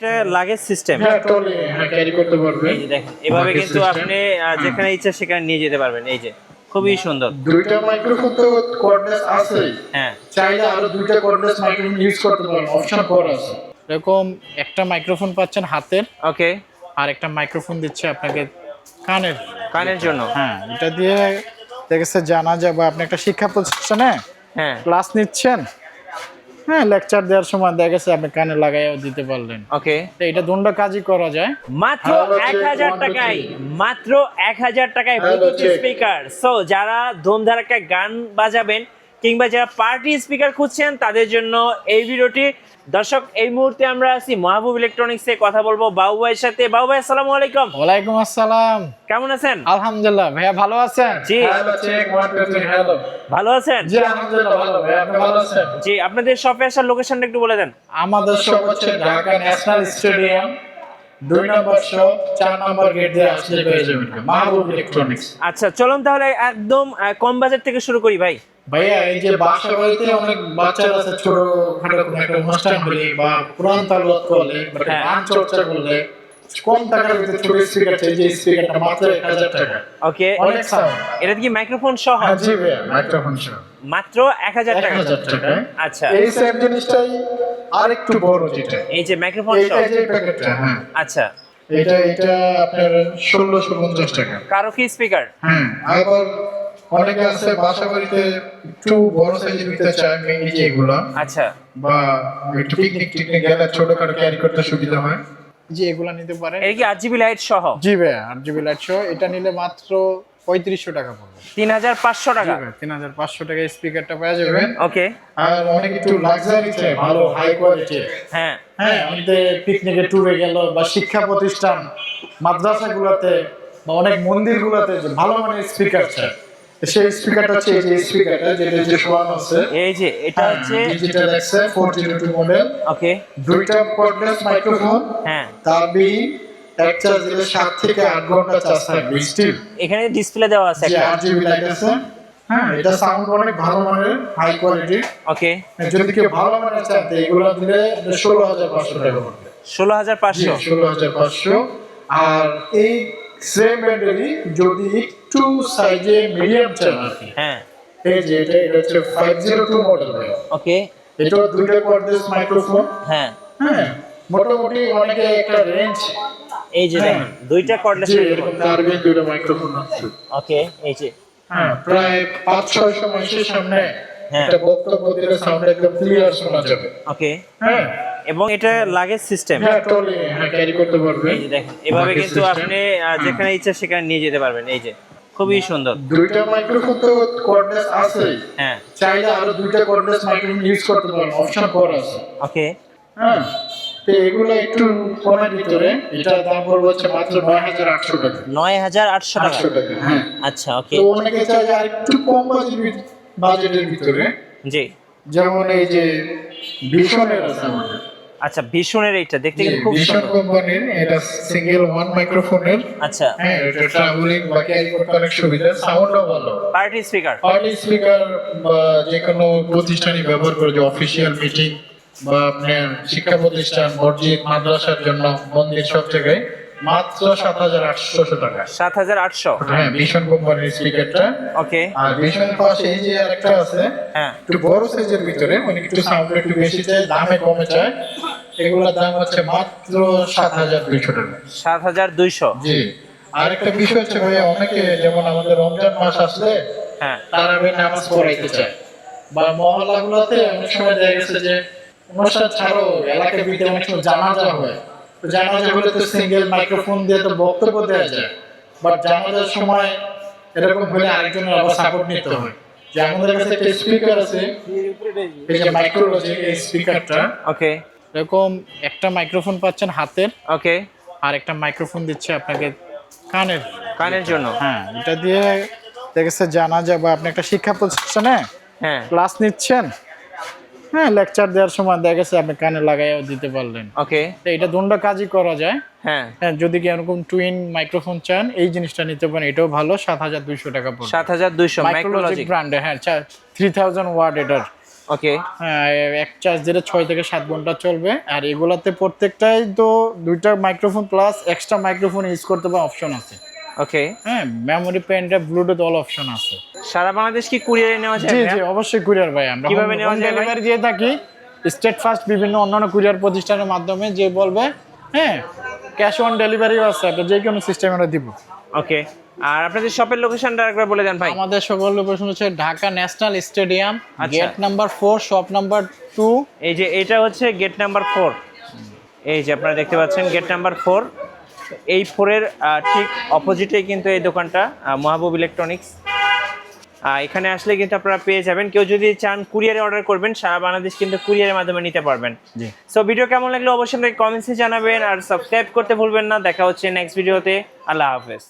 এটা luggage system. হ্যাঁ trolley carry করতে পারবেন। এই যে দেখেন এভাবে কিন্তু আপনি যেখানে ইচ্ছা সেখানে নিয়ে যেতে পারবেন। এই যে খুবই সুন্দর। দুইটা মাইক্রোফোন তো কর্ডলেস আছে। হ্যাঁ, চাইলে আরো দুইটা কর্ডলেস মাইক্রোফোন ইউজ করতে পারেন, অপশন করা আছে। এরকম একটা মাইক্রোফোন পাচ্ছেন হাতের, ওকে। আর একটা মাইক্রোফোন দিচ্ছে আপনাকে কানের। কানের জন্য। হ্যাঁ, এটা দিয়ে দেখেছে জানা যাবে আপনি একটা শিক্ষা প্রতিষ্ঠানে হ্যাঁ, ক্লাস নিচ্ছেন, হ্যাঁ লেকচার দেওয়ার সময় দেখেছে আপনি কানে লাগাইও দিতে পারলেন। ওকে। তো এটা দুটো কাজই করা যায় মাত্র হ্যাঁ, 1000 টাকায়, মাত্র 1000 টাকায় ব্লুটুথ স্পিকার। সো যারা ধুমধারাক্কা গান বাজাবেন কিংবা যারা পার্টি স্পিকার খুঁজছেন তাদের জন্য এই ভিডিওটি। দর্শক, এই মুহূর্তে আমরা আছি মাহবুব ইলেকট্রনিক্সে, কথা বলবো বাবু ভাইয়ের সাথে। বাবু ভাই, আসসালামু আলাইকুম। ওয়ালাইকুম আসসালাম। কেমন আছেন? আলহামদুলিল্লাহ ভাইয়া, ভালো আছেন? জি। Hello check 1 2 3 hello. ভালো আছেন? জি আলহামদুলিল্লাহ ভালো। ভাই আপনি ভালো আছেন? জি। আপনাদের শপে আসার লোকেশনটা একটু বলে দেন। আমাদের সব হচ্ছে ঢাকা ন্যাশনাল স্টেডিয়াম 2 নম্বর শপ 4 নম্বর গেট দিয়ে আসলে পেয়ে যাবেন মাহবুব ইলেকট্রনিক্স। আচ্ছা, চলুন তাহলে একদম কম বাজেট থেকে শুরু করি ভাই। ভাইয়া এই যে বাসা বাড়িতে অনেক বাচ্চারা আছে, ছোট খাটো কোনো একটা অনুষ্ঠান হলে বা পুরান তালবাত করলে বা হ্যাঁ। গান চর্চা করলে কম টাকার ভিতরে ছোট স্পিকার চাই, যে স্পিকারটা মাত্র 1000 টাকা। ওকে। অনেক সাউন্ড। এটা কি মাইক্রোফোন সহ? হ্যাঁ জি ভাইয়া, মাইক্রোফোন সহ মাত্র 1000 টাকা। 1000 টাকা। আচ্ছা, এই সেম জিনিসটাই আরেকটু বড় যেটা, এই যে মাইক্রোফোন সহ। এই যে প্যাকেটটা, হ্যাঁ আচ্ছা, এটা আপনার 1650 টাকা। কারো কি স্পিকার? হ্যাঁ, আবার অনেকে আছে বাসা বাড়িতে একটু বড় সাইজের নিতে চায়, মিনি যেগুলো, আচ্ছা, বা একটু পিকনিক টিকনিক গেলে ছোটখাটো ক্যারি করতে সুবিধা হয়। যে এগুলা নিতে পারেন। এটা কি 8GB লাইট সহ? জি ভাইয়া, 8GB লাইট সহ এটা নিলে মাত্র 3500 টাকা পড়বে। 3500 টাকা। 3500 টাকা স্পিকারটা পেয়ে যাবেন। ওকে। আর অনেক একটু লাক্সারি চাই, ভালো হাই কোয়ালিটি। হ্যাঁ, হ্যাঁ, আমাদের পিকনিকে ট্যুরে গেল বা শিক্ষা প্রতিষ্ঠান মাদ্রাসাগুলোতে বা অনেক মন্দিরগুলোতে যে ভালো মানের স্পিকার চাই, সেই স্পিকারটা হচ্ছে এই যে স্পিকারটা, যেটা যে শোয়ানো আছে। এই যে এটা হচ্ছে। ডিজিটাল এক্সএ 402 মডেল, ওকে। দুইটা কর্ডলেস মাইক্রোফোন, হ্যাঁ, তার বিহি এক চার্জ দিলে 7 থেকে 8 ঘন্টা চার্জ থাকবে স্টিল। এখানে ডিসপ্লে দেওয়া আছে যে একটা। 8GB লাইট আছে। হ্যাঁ, এটা সাউন্ড অনেক ভালো মানের, হাই কোয়ালিটি। ওকে। যদি কেউ ভালো মানের চান তো এগুলো দিলে 16500 টাকা পড়বে। 16500। 16500। আর এই সেম ব্যাটারি যদি একটু সাইজে মিডিয়াম চান আর কি, হ্যাঁ, এই যে এটা হচ্ছে 502 মডেল। ওকে। এটা দুইটা কর্ডলেস মাইক্রোফোন। হ্যাঁ, হ্যাঁ, মোটামুটি অনেকে একটা রেঞ্জ। এই যে দেখেন দুইটা কর্ডলেস যে মাইক্রোফোন। এরকম টার্গেট দুইটা মাইক্রোফোন আছে। ওকে। এই যে। হ্যাঁ, প্রায় 500-600 মানুষের সামনে হ্যাঁ। একটা বক্তব্য দিলে সাউন্ড একদম ক্লিয়ার শোনা যাবে। ওকে। হ্যাঁ, এবং এটা লাগেজ সিস্টেম। হ্যাঁ ট্রলি ক্যারি করতে পারবেন। এই যে দেখেন এভাবে Luggage কিন্তু system। আপনি যেখানে ইচ্ছা সেখানে নিয়ে যেতে পারবেন। এই যে খুবই সুন্দর। দুইটা মাইক্রোফোন তো কর্ডলেস আছে। হ্যাঁ, চাইলে আরো দুইটা কর্ডলেস মাইক্রোফোন ইউজ করতে পারেন, অপশন করা আছে। ওকে। হ্যাঁ, তো এগুলো একটু কমের ভিতরে, এটার দাম পড়বে হচ্ছে মাত্র 9800 টাকা। 9800 টাকা। 800 টাকা, হ্যাঁ। আচ্ছা, ওকে। তো অনেকে চায় যে আরেকটু কম বাজেটের ভিতরে, জি। যেমন এই যে ভিশনের আছে আমাদের। আচ্ছা, ভীষণের এইটা দেখতে কিন্তু খুব ভিশন সুন্দর। কোম্পানির, এটা সিঙ্গেল ওয়ান মাইক্রোফোনের। আচ্ছা, হ্যাঁ, এটা ট্রাভেলিং বা ক্যারি করতে অনেক সুবিধা, সাউন্ডও ভালো। Party speaker. পার্টি স্পিকার বা যে কোনো প্রতিষ্ঠানই ব্যবহার করে, যে অফিসিয়াল মিটিং বা আপনার শিক্ষা প্রতিষ্ঠান, মসজিদ, মাদ্রাসার জন্য, মন্দির, সব জায়গায় মাত্র 7800 টাকা। 7800। হ্যাঁ, ভিশন কোম্পানির স্পিকারটা। ওকে। আর ভিশন পাশে এই যে আরেকটা আছে, হ্যাঁ, একটু বড় সাইজের ভিতরে, মানে একটু সাউন্ড একটু বেশি চাই, দামে কমে চায়। এগুলোর দাম হচ্ছে মাত্র 7200 টাকা। 7200। জি। আর একটা বিষয় হচ্ছে ভাইয়া, অনেকে যেমন আমাদের রমজান মাস আসলে হ্যাঁ, তারাবি নামাজ পড়াইতে চায়, বা মহল্লাগুলোতে অনেক সময় দেখা গেছে যে অনুষ্ঠান ছাড়াও এলাকার ভিতরে অনেক সময় জানাজা হয়। তো জানাজা হলে তো সিঙ্গেল মাইক্রোফোন দিয়ে তো বক্তব্য দেওয়া যায়, বাট জানাজার সময় এরকম হলে আরেকজনের আবার সাপোর্ট নিতে হয়। যে আমাদের কাছে একটা স্পিকার আছে, এই যে মাইক্রোলজি, এই স্পিকারটা। ওকে। এরকম একটা মাইক্রোফোন পাচ্ছেন হাতের, ওকে। আর একটা মাইক্রোফোন দিচ্ছে আপনাকে কানের। কানের জন্য। হ্যাঁ, এটা দিয়ে দেখেছে জানা যাবে আপনি একটা শিক্ষা প্রতিষ্ঠানে হ্যাঁ, ক্লাস নিচ্ছেন, হ্যাঁ লেকচার দেওয়ার সময় দেখেছে আপনি কানে লাগাইও দিতে পারলেন। ওকে। তো এটা দুটো কাজই করা যায়। হ্যাঁ, হ্যাঁ, যদি কি এরকম টুইন মাইক্রোফোন চান এই জিনিসটা নিতে পারেন, এটাও ভালো, 7200 টাকা পড়বে। 7200 মাইক্রোলজিক মাইক্রোলজিক। ব্র্যান্ডে, হ্যাঁ 3000 ওয়াট এটার ওকে, হ্যাঁ, এক চার্জ দিলে 6 থেকে 7 ঘন্টা চলবে। আর এগুলাতে প্রত্যেকটাই তো 2টা microphone plus extra microphone use করতে পারে অপশন আছে। ওকে। হ্যাঁ, memory pen drive Bluetooth all option আছে। সারা বাংলাদেশ কি কুরিয়ারে নেওয়া যায় জি ভাইয়া? জি, অবশ্যই কুরিয়ার ভাই, আমরা কিভাবে নেওয়া যায় ভাই? ডেলিভারি দিয়ে থাকি স্টেট ফার্স্ট বিভিন্ন অন্যান্য কুরিয়ার প্রতিষ্ঠানের মাধ্যমে, যে বলবে হ্যাঁ ক্যাশ অন ডেলিভারিও আছে, এটা যে কোনো সিস্টেমে আমরা দিব। ওকে, আর আপনাদের শপের লোকেশনটা একবার বলে দেন ভাই। আমাদের সকল লোকেশন হচ্ছে ঢাকা ন্যাশনাল স্টেডিয়াম, আচ্ছা। Gate number 4, shop number 2। এই যে এটা হচ্ছে গেট নাম্বার 4, এই যে আপনারা দেখতে পাচ্ছেন গেট নাম্বার 4। এই 4-এর ঠিক অপোজিটে কিন্তু এই দোকানটা, মাহবুব ইলেকট্রনিক্স। এখানে আসলে কিন্তু আপনারা পেয়ে যাবেন। কেউ যদি চান কুরিয়ারে অর্ডার করবেন, সারা বাংলাদেশ কিন্তু কুরিয়ারের মাধ্যমে নিতে পারবেন। জি। সো ভিডিও কেমন লাগলো অবশ্যই কমেন্টসে জানাবেন, আর সাবস্ক্রাইব করতে ভুলবেন না। দেখা হচ্ছে নেক্সট ভিডিওতে। আল্লাহ হাফেজ।